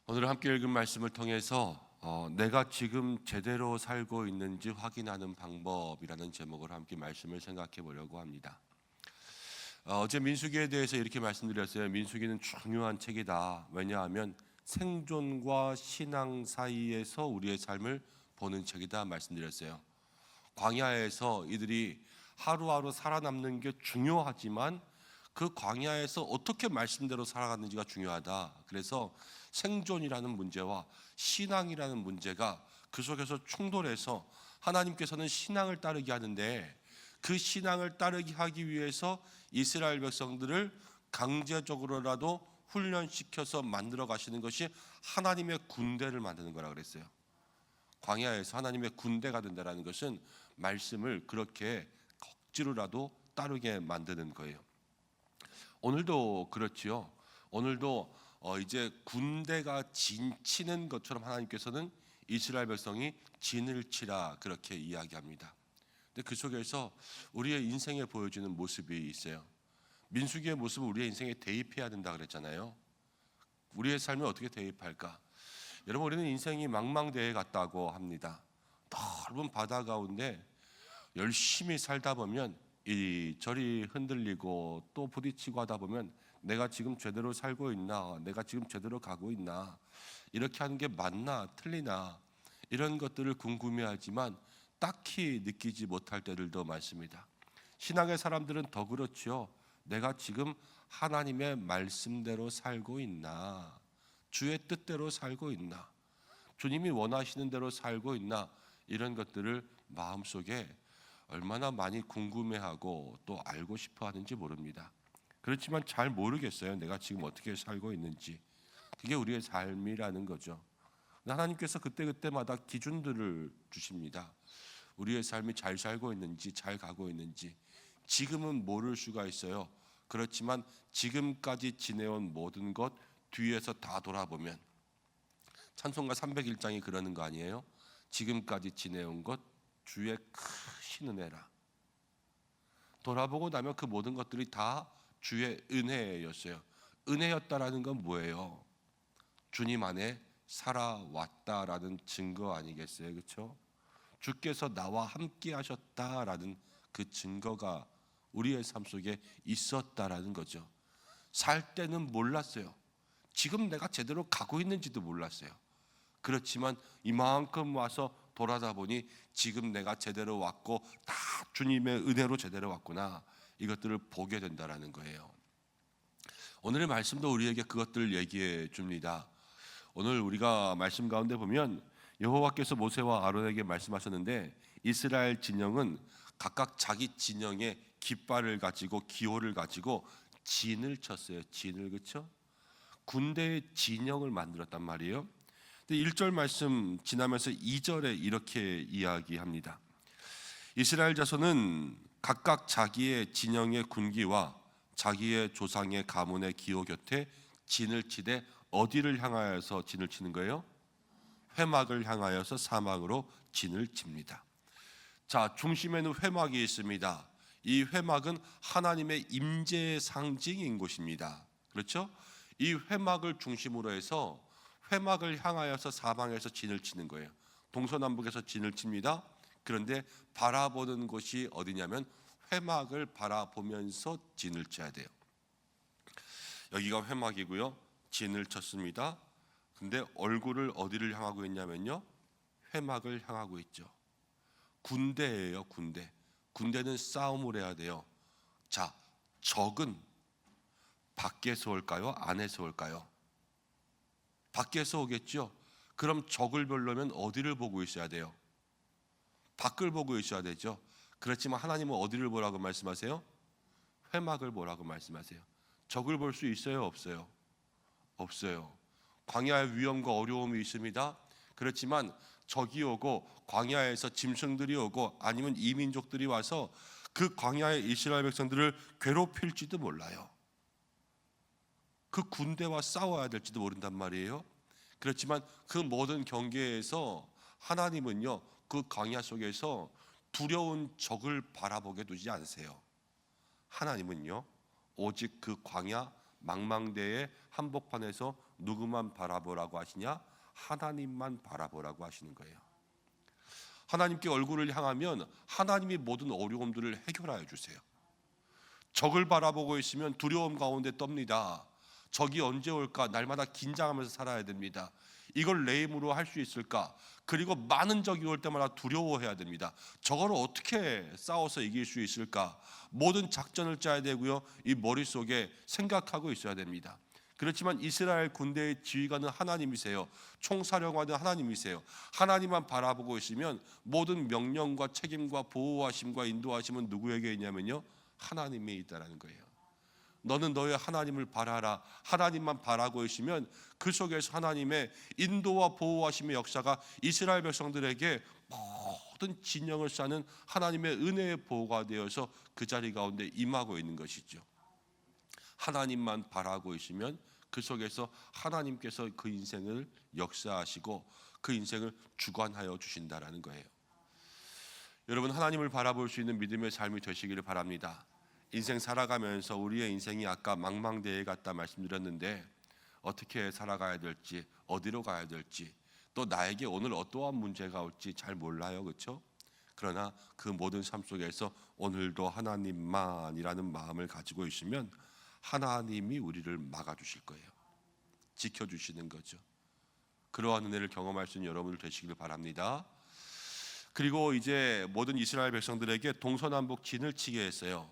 오늘 함께 읽은 말씀을 통해서 내가 지금 제대로 살고 있는지 확인하는 방법이라는 제목으로 함께 말씀을 생각해 보려고 합니다. 어제 민수기에 대해서 이렇게 말씀드렸어요. 민수기는 중요한 책이다. 왜냐하면 생존과 신앙 사이에서 우리의 삶을 보는 책이다 말씀드렸어요. 광야에서 이들이 하루하루 살아남는 게 중요하지만 그 광야에서 어떻게 말씀대로 살아갔는지가 중요하다. 그래서 생존이라는 문제와 신앙이라는 문제가 그 속에서 충돌해서 하나님께서는 신앙을 따르게 하는데, 그 신앙을 따르게 하기 위해서 이스라엘 백성들을 강제적으로라도 훈련시켜서 만들어 가시는 것이 하나님의 군대를 만드는 거라 그랬어요. 광야에서 하나님의 군대가 된다는 것은 말씀을 그렇게 억지로라도 따르게 만드는 거예요. 오늘도 그렇지요. 오늘도 이제 군대가 진치는 것처럼 하나님께서는 이스라엘 백성이 진을 치라 그렇게 이야기합니다. 근데 그 속에서 우리의 인생에 보여주는 모습이 있어요. 민수기의 모습은 우리의 인생에 대입해야 된다 그랬잖아요. 우리의 삶에 어떻게 대입할까? 여러분, 우리는 인생이 망망대해 같다고 합니다. 넓은 바다 가운데 열심히 살다 보면 이저리 흔들리고 또 부딪히고 하다 보면 내가 지금 제대로 살고 있나, 내가 지금 제대로 가고 있나, 이렇게 하는 게 맞나 틀리나, 이런 것들을 궁금해하지만 딱히 느끼지 못할 때들도 많습니다. 신앙의 사람들은 더 그렇죠. 내가 지금 하나님의 말씀대로 살고 있나, 주의 뜻대로 살고 있나, 주님이 원하시는 대로 살고 있나, 이런 것들을 마음속에 얼마나 많이 궁금해하고 또 알고 싶어 하는지 모릅니다. 그렇지만 잘 모르겠어요. 내가 지금 어떻게 살고 있는지. 그게 우리의 삶이라는 거죠. 하나님께서 그때그때마다 기준들을 주십니다. 우리의 삶이 잘 살고 있는지, 잘 가고 있는지 지금은 모를 수가 있어요. 그렇지만 지금까지 지내온 모든 것 뒤에서 다 돌아보면, 찬송가 301장이 그러는 거 아니에요? 지금까지 지내온 것 주의 크신 은혜라. 돌아보고 나면 그 모든 것들이 다 주의 은혜였어요. 은혜였다라는 건 뭐예요? 주님 안에 살아왔다라는 증거 아니겠어요? 그렇죠? 주께서 나와 함께 하셨다라는 그 증거가 우리의 삶 속에 있었다라는 거죠. 살 때는 몰랐어요. 지금 내가 제대로 가고 있는지도 몰랐어요. 그렇지만 이만큼 와서 돌아다 보니 지금 내가 제대로 왔고 다 주님의 은혜로 제대로 왔구나, 이것들을 보게 된다라는 거예요. 오늘의 말씀도 우리에게 그것들을 얘기해 줍니다. 오늘 우리가 말씀 가운데 보면 여호와께서 모세와 아론에게 말씀하셨는데, 이스라엘 진영은 각각 자기 진영의 깃발을 가지고 기호를 가지고 진을 쳤어요. 진을, 그렇죠? 군대의 진영을 만들었단 말이에요. 1절 말씀 지나면서 2절에 이렇게 이야기합니다. 이스라엘 자손은 각각 자기의 진영의 군기와 자기의 조상의 가문의 기호 곁에 진을 치되 어디를 향하여서 진을 치는 거예요? 회막을 향하여서 사막으로 진을 칩니다. 자, 중심에는 회막이 있습니다. 이 회막은 하나님의 임재의 상징인 곳입니다. 그렇죠? 이 회막을 중심으로 해서 회막을 향하여서 사방에서 진을 치는 거예요. 동서남북에서 진을 칩니다. 그런데 바라보는 곳이 어디냐면 회막을 바라보면서 진을 쳐야 돼요. 여기가 회막이고요. 진을 쳤습니다. 근데 얼굴을 어디를 향하고 있냐면요, 회막을 향하고 있죠. 군대예요, 군대. 군대는 싸움을 해야 돼요. 자, 적은 밖에서 올까요? 안에서 올까요? 밖에서 오겠죠. 그럼 적을 보려면 어디를 보고 있어야 돼요? 밖을 보고 있어야 되죠. 그렇지만 하나님은 어디를 보라고 말씀하세요? 회막을 보라고 말씀하세요. 적을 볼 수 있어요, 없어요? 없어요. 광야의 위험과 어려움이 있습니다. 그렇지만 적이 오고 광야에서 짐승들이 오고 아니면 이민족들이 와서 그 광야의 이스라엘 백성들을 괴롭힐지도 몰라요. 그 군대와 싸워야 될지도 모른단 말이에요. 그렇지만 그 모든 경계에서 하나님은요, 그 광야 속에서 두려운 적을 바라보게 두지 않으세요. 하나님은요, 오직 그 광야 망망대해 한복판에서 누구만 바라보라고 하시냐? 하나님만 바라보라고 하시는 거예요. 하나님께 얼굴을 향하면 하나님이 모든 어려움들을 해결하여 주세요. 적을 바라보고 있으면 두려움 가운데 떱니다. 적이 언제 올까 날마다 긴장하면서 살아야 됩니다. 이걸 내 힘으로 할 수 있을까? 그리고 많은 적이 올 때마다 두려워해야 됩니다. 저거를 어떻게 싸워서 이길 수 있을까? 모든 작전을 짜야 되고요. 이 머릿속에 생각하고 있어야 됩니다. 그렇지만 이스라엘 군대의 지휘관은 하나님이세요. 총사령관은 하나님이세요. 하나님만 바라보고 있으면 모든 명령과 책임과 보호하심과 인도하심은 누구에게 있냐면요, 하나님에 있다라는 거예요. 너는 너의 하나님을 바라라. 하나님만 바라고 있으면 그 속에서 하나님의 인도와 보호하심의 역사가 이스라엘 백성들에게 모든 진영을 쌓는 하나님의 은혜의 보호가 되어서 그 자리 가운데 임하고 있는 것이죠. 하나님만 바라고 있으면 그 속에서 하나님께서 그 인생을 역사하시고 그 인생을 주관하여 주신다라는 거예요. 여러분, 하나님을 바라볼 수 있는 믿음의 삶이 되시기를 바랍니다. 인생 살아가면서 우리의 인생이 아까 망망대해 같다 말씀드렸는데 어떻게 살아가야 될지, 어디로 가야 될지, 또 나에게 오늘 어떠한 문제가 올지 잘 몰라요. 그렇죠? 그러나 그 모든 삶 속에서 오늘도 하나님만이라는 마음을 가지고 있으면 하나님이 우리를 막아주실 거예요. 지켜주시는 거죠. 그러한 은혜를 경험할 수 있는 여러분들 되시기를 바랍니다. 그리고 이제 모든 이스라엘 백성들에게 동서남북 진을 치게 했어요.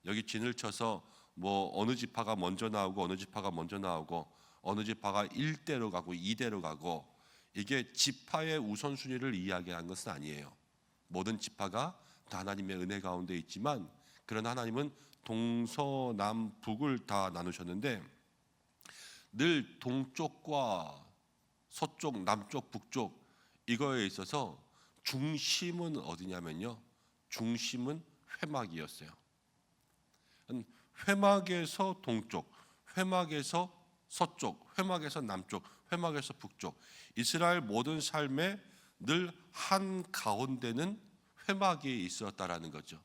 여기 진을 쳐서 뭐 어느 지파가 먼저 나오고 어느 지파가 먼저 나오고 어느 지파가 1대로 가고 2대로 가고, 이게 지파의 우선순위를 이야기한 것은 아니에요. 모든 지파가 다 하나님의 은혜 가운데 있지만, 그러나 하나님은 동서남북을 다 나누셨는데 늘 동쪽과 서쪽, 남쪽, 북쪽 이거에 있어서 중심은 어디냐면요, 중심은 회막이었어요. 회막에서 동쪽, 회막에서 서쪽, 회막에서 남쪽, 회막에서 북쪽, 이스라엘 모든 삶에 늘 한 가운데는 회막이 있었다라는 거죠.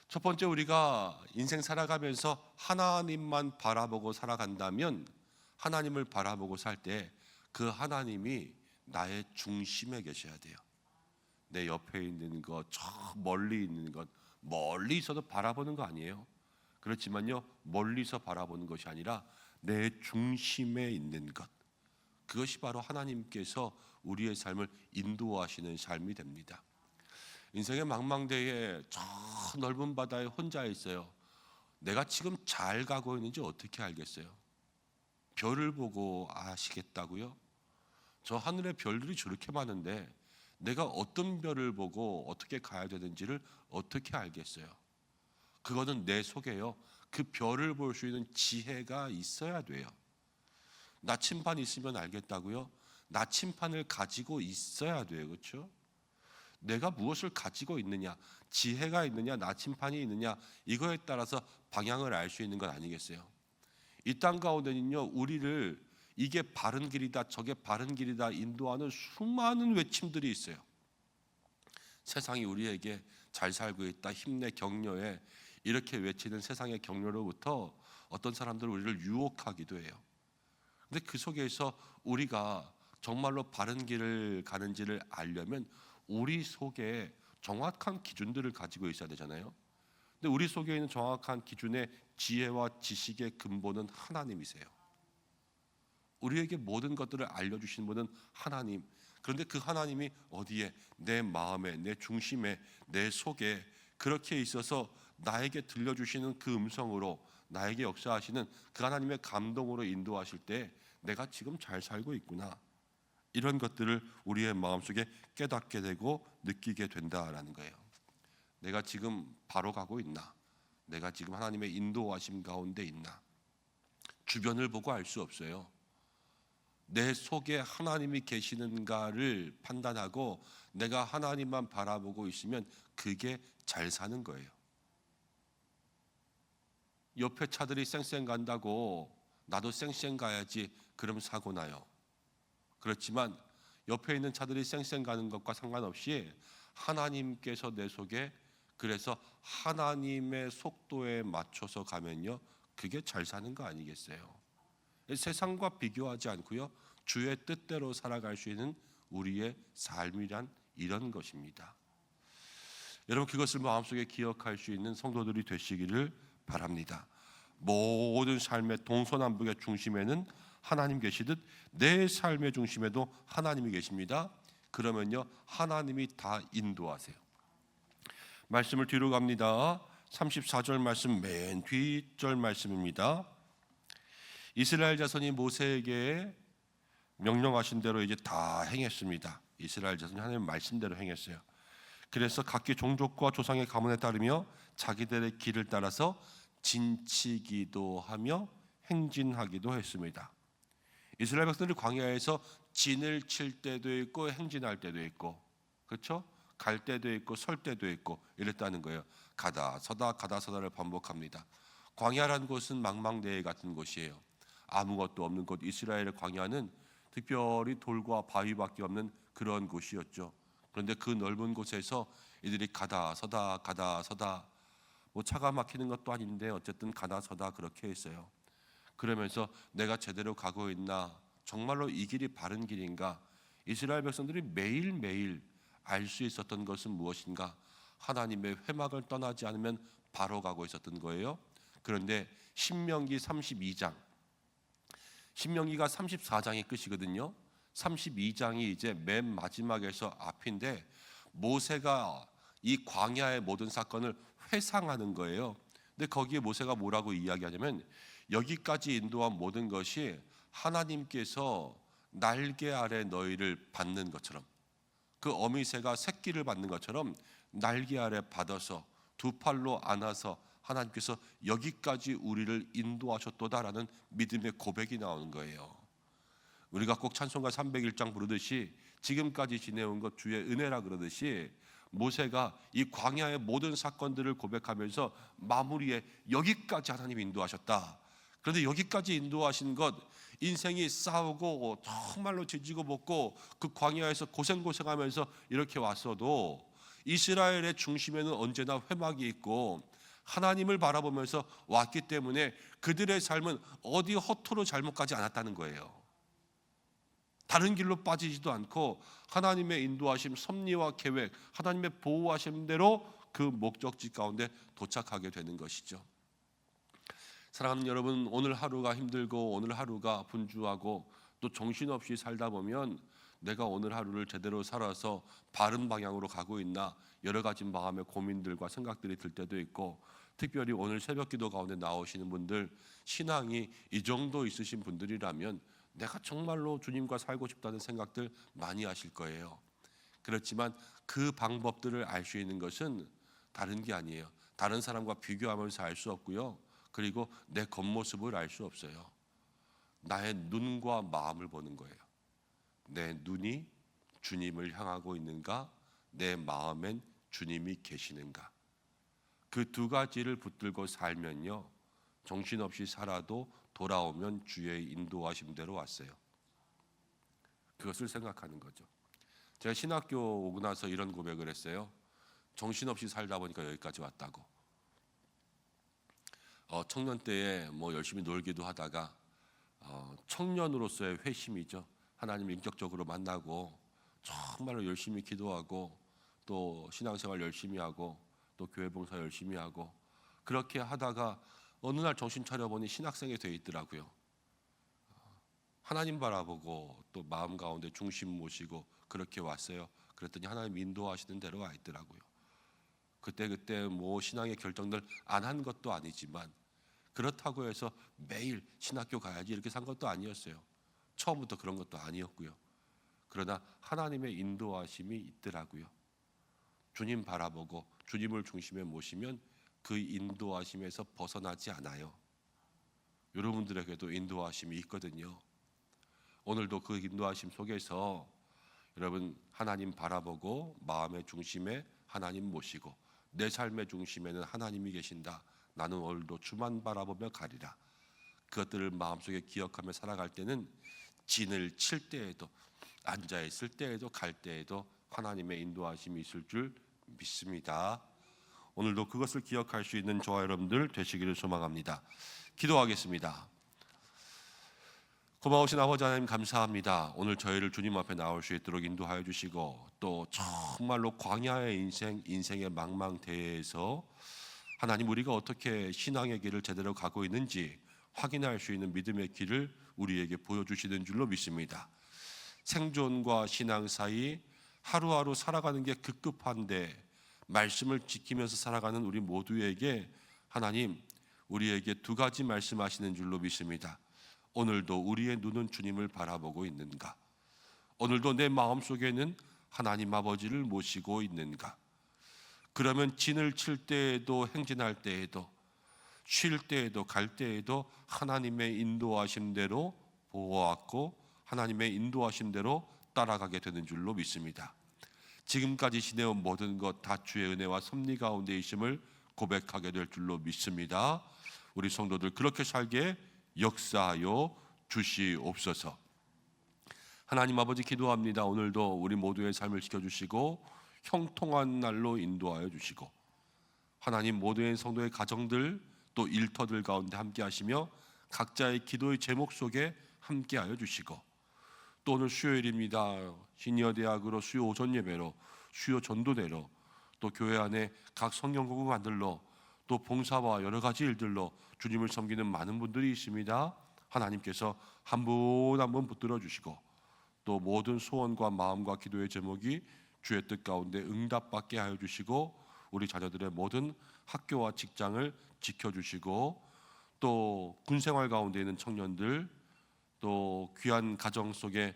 첫 번째, 우리가 인생 살아가면서 하나님만 바라보고 살아간다면, 하나님을 바라보고 살 때 그 하나님이 나의 중심에 계셔야 돼요. 내 옆에 있는 것, 저 멀리 있는 것, 멀리 있어도 바라보는 거 아니에요. 그렇지만요, 멀리서 바라보는 것이 아니라 내 중심에 있는 것, 그것이 바로 하나님께서 우리의 삶을 인도하시는 삶이 됩니다. 인생의 망망대해에 저 넓은 바다에 혼자 있어요. 내가 지금 잘 가고 있는지 어떻게 알겠어요? 별을 보고 아시겠다고요? 저 하늘에 별들이 저렇게 많은데 내가 어떤 별을 보고 어떻게 가야 되는지를 어떻게 알겠어요? 그거는 내 속에요, 그 별을 볼 수 있는 지혜가 있어야 돼요. 나침반 있으면 알겠다고요? 나침반을 가지고 있어야 돼요. 그렇죠? 내가 무엇을 가지고 있느냐, 지혜가 있느냐, 나침반이 있느냐, 이거에 따라서 방향을 알 수 있는 것 아니겠어요? 이 땅 가운데는요, 우리를 이게 바른 길이다, 저게 바른 길이다 인도하는 수많은 외침들이 있어요. 세상이 우리에게 잘 살고 있다, 힘내, 격려해, 이렇게 외치는 세상의 격려로부터 어떤 사람들은 우리를 유혹하기도 해요. 근데 그 속에서 우리가 정말로 바른 길을 가는지를 알려면 우리 속에 정확한 기준들을 가지고 있어야 되잖아요. 근데 우리 속에 있는 정확한 기준의 지혜와 지식의 근본은 하나님이세요. 우리에게 모든 것들을 알려주신 분은 하나님. 그런데 그 하나님이 어디에? 내 마음에, 내 중심에, 내 속에 그렇게 있어서 나에게 들려주시는 그 음성으로 나에게 역사하시는 그 하나님의 감동으로 인도하실 때 내가 지금 잘 살고 있구나, 이런 것들을 우리의 마음속에 깨닫게 되고 느끼게 된다라는 거예요. 내가 지금 바로 가고 있나? 내가 지금 하나님의 인도하심 가운데 있나? 주변을 보고 알 수 없어요. 내 속에 하나님이 계시는가를 판단하고 내가 하나님만 바라보고 있으면 그게 잘 사는 거예요. 옆에 차들이 쌩쌩 간다고 나도 쌩쌩 가야지, 그럼 사고 나요. 그렇지만 옆에 있는 차들이 쌩쌩 가는 것과 상관없이 하나님께서 내 속에, 그래서 하나님의 속도에 맞춰서 가면요, 그게 잘 사는 거 아니겠어요? 세상과 비교하지 않고요, 주의 뜻대로 살아갈 수 있는 우리의 삶이란 이런 것입니다. 여러분, 그것을 마음속에 기억할 수 있는 성도들이 되시기를 바랍니다. 모든 삶의 동서남북의 중심에는 하나님 계시듯 내 삶의 중심에도 하나님이 계십니다. 그러면요, 하나님이 다 인도하세요. 말씀을 뒤로 갑니다. 34절 말씀 맨 뒷절 말씀입니다. 이스라엘 자손이 모세에게 명령하신 대로 이제 다 행했습니다. 이스라엘 자손이 하나님의 말씀대로 행했어요. 그래서 각기 종족과 조상의 가문에 따르며 자기들의 길을 따라서 진치기도 하며 행진하기도 했습니다. 이스라엘 백성들이 광야에서 진을 칠 때도 있고 행진할 때도 있고, 그렇죠? 갈 때도 있고 설 때도 있고 이랬다는 거예요. 가다 서다 가다 서다를 반복합니다. 광야라는 곳은 망망대해 같은 곳이에요. 아무것도 없는 곳, 이스라엘의 광야는 특별히 돌과 바위밖에 없는 그런 곳이었죠. 그런데 그 넓은 곳에서 이들이 가다 서다 뭐 차가 막히는 것도 아닌데 어쨌든 가다 서다 그렇게 했어요. 그러면서 내가 제대로 가고 있나, 정말로 이 길이 바른 길인가, 이스라엘 백성들이 매일매일 알 수 있었던 것은 무엇인가? 하나님의 회막을 떠나지 않으면 바로 가고 있었던 거예요. 그런데 신명기 32장, 신명기가 34장이 끝이거든요. 32장이 이제 맨 마지막에서 앞인데 모세가 이 광야의 모든 사건을 회상하는 거예요. 근데 거기에 모세가 뭐라고 이야기하냐면, 여기까지 인도한 모든 것이 하나님께서 날개 아래 너희를 받는 것처럼, 그 어미새가 새끼를 받는 것처럼 날개 아래 받아서 두 팔로 안아서 하나님께서 여기까지 우리를 인도하셨도다라는 믿음의 고백이 나오는 거예요. 우리가 꼭 찬송가 301장 부르듯이 지금까지 지내온 것 주의 은혜라 그러듯이 모세가 이 광야의 모든 사건들을 고백하면서 마무리에 여기까지 하나님 인도하셨다. 그런데 여기까지 인도하신 것, 인생이 싸우고 정말로 지지고 볶고 그 광야에서 고생하면서 이렇게 왔어도 이스라엘의 중심에는 언제나 회막이 있고 하나님을 바라보면서 왔기 때문에 그들의 삶은 어디 허투루 잘못 가지 않았다는 거예요. 다른 길로 빠지지도 않고 하나님의 인도하심, 섭리와 계획, 하나님의 보호하심대로 그 목적지 가운데 도착하게 되는 것이죠. 사랑하는 여러분, 오늘 하루가 힘들고 오늘 하루가 분주하고 또 정신없이 살다 보면 내가 오늘 하루를 제대로 살아서 바른 방향으로 가고 있나, 여러 가지 마음의 고민들과 생각들이 들 때도 있고, 특별히 오늘 새벽기도 가운데 나오시는 분들, 신앙이 이 정도 있으신 분들이라면 내가 정말로 주님과 살고 싶다는 생각들 많이 하실 거예요. 그렇지만 그 방법들을 알 수 있는 것은 다른 게 아니에요. 다른 사람과 비교하면서 알 수 없고요. 그리고 내 겉모습을 알 수 없어요. 나의 눈과 마음을 보는 거예요. 내 눈이 주님을 향하고 있는가, 내 마음엔 주님이 계시는가. 그 두 가지를 붙들고 살면요, 정신없이 살아도 돌아오면 주의 인도하심대로 왔어요. 그것을 생각하는 거죠. 제가 신학교 오고 나서 이런 고백을 했어요. 정신없이 살다 보니까 여기까지 왔다고. 청년 때에 뭐 열심히 놀기도 하다가 청년으로서의 회심이죠. 하나님 인격적으로 만나고 정말로 열심히 기도하고 또 신앙생활 열심히 하고 또 교회 봉사 열심히 하고, 그렇게 하다가 어느 날 정신 차려보니 신학생이 되어 있더라고요. 하나님 바라보고 또 마음 가운데 중심 모시고 그렇게 왔어요. 그랬더니 하나님 인도하시는 대로 와 있더라고요. 그때 뭐 신앙의 결정들 안 한 것도 아니지만, 그렇다고 해서 매일 신학교 가야지 이렇게 산 것도 아니었어요. 처음부터 그런 것도 아니었고요. 그러나 하나님의 인도하심이 있더라고요. 주님 바라보고 주님을 중심에 모시면 그 인도하심에서 벗어나지 않아요. 여러분들에게도 인도하심이 있거든요. 오늘도 그 인도하심 속에서 여러분 하나님 바라보고 마음의 중심에 하나님 모시고 내 삶의 중심에는 하나님이 계신다. 나는 오늘도 주만 바라보며 가리라. 그것들을 마음속에 기억하며 살아갈 때는 진을 칠 때에도, 앉아 있을 때에도, 갈 때에도 하나님의 인도하심이 있을 줄 믿습니다. 오늘도 그것을 기억할 수 있는 저와 여러분들 되시기를 소망합니다. 기도하겠습니다. 고마우신 아버지 하나님 감사합니다. 오늘 저희를 주님 앞에 나올 수 있도록 인도하여 주시고 또 정말로 광야의 인생의 망망대해에서 하나님 우리가 어떻게 신앙의 길을 제대로 가고 있는지 확인할 수 있는 믿음의 길을 우리에게 보여주시는 줄로 믿습니다. 생존과 신앙 사이 하루하루 살아가는 게 급급한데 말씀을 지키면서 살아가는 우리 모두에게 하나님 우리에게 두 가지 말씀하시는 줄로 믿습니다. 오늘도 우리의 눈은 주님을 바라보고 있는가? 오늘도 내 마음속에는 하나님 아버지를 모시고 있는가? 그러면 진을 칠 때에도 행진할 때에도 쉴 때에도 갈 때에도 하나님의 인도하심대로 보호하고 하나님의 인도하심대로 따라가게 되는 줄로 믿습니다. 지금까지 지내온 모든 것 다 주의 은혜와 섭리 가운데 있음을 고백하게 될 줄로 믿습니다. 우리 성도들 그렇게 살게 역사하여 주시옵소서. 하나님 아버지 기도합니다. 오늘도 우리 모두의 삶을 지켜주시고 형통한 날로 인도하여 주시고 하나님 모두의 성도의 가정들 또 일터들 가운데 함께 하시며 각자의 기도의 제목 속에 함께 하여 주시고 또 오늘 수요일입니다. 시니어 대학으로 수요 오전 예배로 수요 전도대로 또 교회 안에 각 성경 공부관들로 또 봉사와 여러 가지 일들로 주님을 섬기는 많은 분들이 있습니다. 하나님께서 한 분 한 분 붙들어 주시고 또 모든 소원과 마음과 기도의 제목이 주의 뜻 가운데 응답받게 하여 주시고 우리 자녀들의 모든 학교와 직장을 지켜주시고 또 군생활 가운데 있는 청년들 또 귀한 가정 속에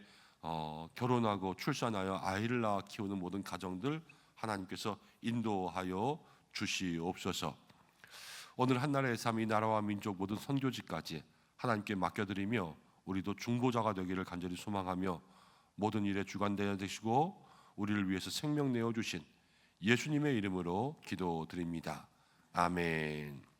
결혼하고 출산하여 아이를 낳아 키우는 모든 가정들 하나님께서 인도하여 주시옵소서. 오늘 한나라의 삶이 나라와 민족 모든 선교지까지 하나님께 맡겨드리며 우리도 중보자가 되기를 간절히 소망하며 모든 일에 주관되어 되시고 우리를 위해서 생명 내어주신 예수님의 이름으로 기도드립니다. 아멘.